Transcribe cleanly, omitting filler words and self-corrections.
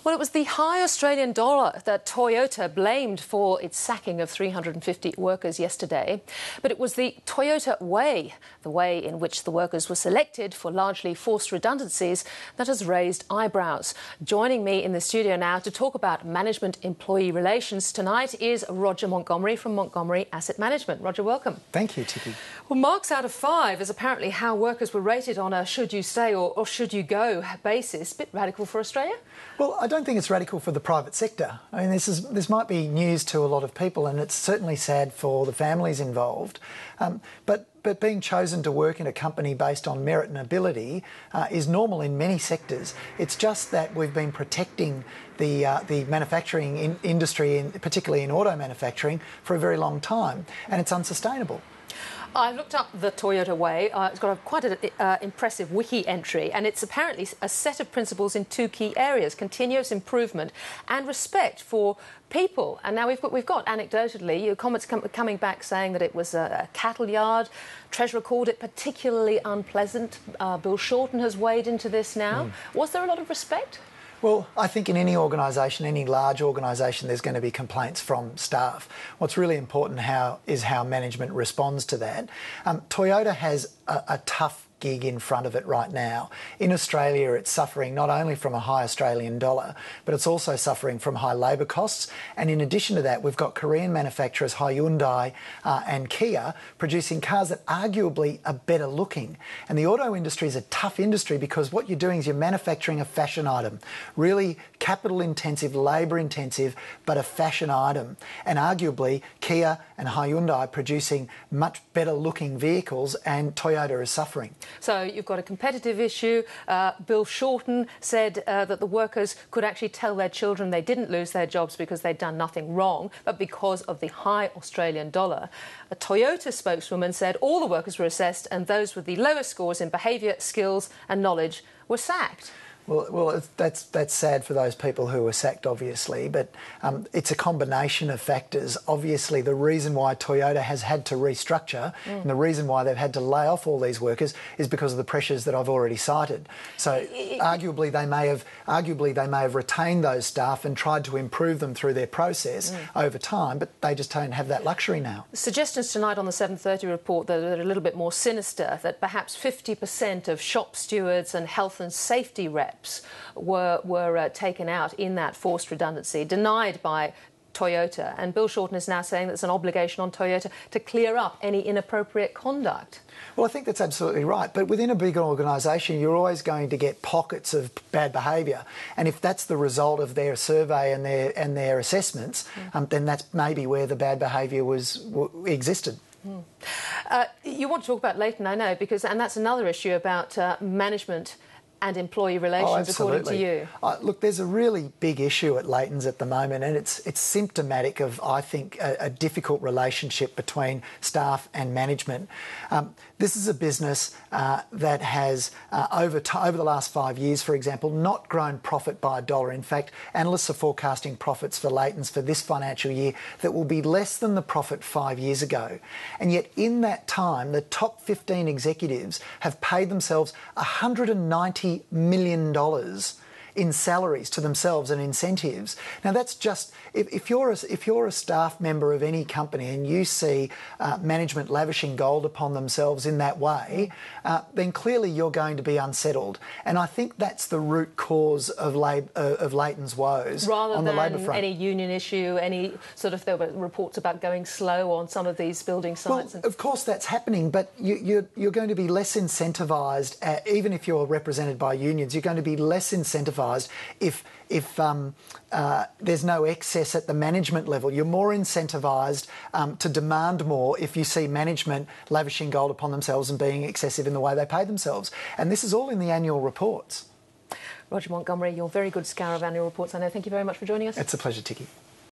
Well, it was the high Australian dollar that Toyota blamed for its sacking of 350 workers yesterday. But it was the Toyota way, the way in which the workers were selected for largely forced redundancies, that has raised eyebrows. Joining me in the studio now to talk about management-employee relations tonight is Roger Montgomery from Montgomery Asset Management. Roger, welcome. Thank you, Tiki. Well, marks out of 5 is apparently how workers were rated on a should you stay or should you go basis. Bit radical for Australia? Well, I don't think it's radical for the private sector. I mean, this might be news to a lot of people, and it's certainly sad for the families involved. But being chosen to work in a company based on merit and ability is normal in many sectors. It's just that we've been protecting the manufacturing industry, particularly in auto manufacturing, for a very long time, and it's unsustainable. I looked up the Toyota way. It's got quite an impressive wiki entry, and it's apparently a set of principles in 2 key areas: continuous improvement and respect for people. And now we've got anecdotally your comments coming back saying that it was a cattle yard. Treasurer called it particularly unpleasant. Bill Shorten has weighed into this now. Was there a lot of respect? Well, I think in any organisation, any large organisation, there's going to be complaints from staff. What's really important is how management responds to that. Toyota has a tough gig in front of it right now. In Australia, it's suffering not only from a high Australian dollar, but it's also suffering from high labour costs. And in addition to that, we've got Korean manufacturers Hyundai and Kia producing cars that arguably are better looking. And the auto industry is a tough industry because what you're doing is you're manufacturing a fashion item, really capital intensive, labour intensive, but a fashion item. And arguably, Kia and Hyundai producing much better looking vehicles, and Toyota is suffering. So you've got a competitive issue. Bill Shorten said that the workers could actually tell their children they didn't lose their jobs because they'd done nothing wrong, but because of the high Australian dollar. A Toyota spokeswoman said all the workers were assessed and those with the lowest scores in behaviour, skills and knowledge were sacked. Well, that's sad for those people who were sacked, obviously, but it's a combination of factors. Obviously, the reason why Toyota has had to restructure and the reason why they've had to lay off all these workers is because of the pressures that I've already cited. So, arguably, they may have retained those staff and tried to improve them through their process over time, but they just don't have that luxury now. Suggestions tonight on the 7:30 report that are a little bit more sinister, that perhaps 50% of shop stewards and health and safety reps were taken out in that forced redundancy, denied by Toyota. And Bill Shorten is now saying that it's an obligation on Toyota to clear up any inappropriate conduct. Well, I think that's absolutely right. But within a big organisation, you're always going to get pockets of bad behaviour. And if that's the result of their survey and their assessments, then that's maybe where the bad behaviour existed. You want to talk about Leighton, I know, and that's another issue about management and employee relations, according to you. Look, there's a really big issue at Leighton's at the moment, and it's symptomatic of, I think, a difficult relationship between staff and management. This is a business that has, over the last 5 years, for example, not grown profit by $1. In fact, analysts are forecasting profits for Leighton's for this financial year that will be less than the profit 5 years ago. And yet, in that time, the top 15 executives have paid themselves $190 million in salaries to themselves and incentives. Now that's just, if you're a staff member of any company and you see management lavishing gold upon themselves in that way, then clearly you're going to be unsettled. And I think that's the root cause of Leighton's woes on the labour front. Rather than any union issue, there were reports about going slow on some of these building sites. Well, of course that's happening, but you're going to be less incentivised, even if you're represented by unions, you're going to be less incentivised if there's no excess at the management level. You're more incentivised to demand more if you see management lavishing gold upon themselves and being excessive in the way they pay themselves. And this is all in the annual reports. Roger Montgomery, your very good scour of annual reports. I know. Thank you very much for joining us. It's a pleasure, Tiki.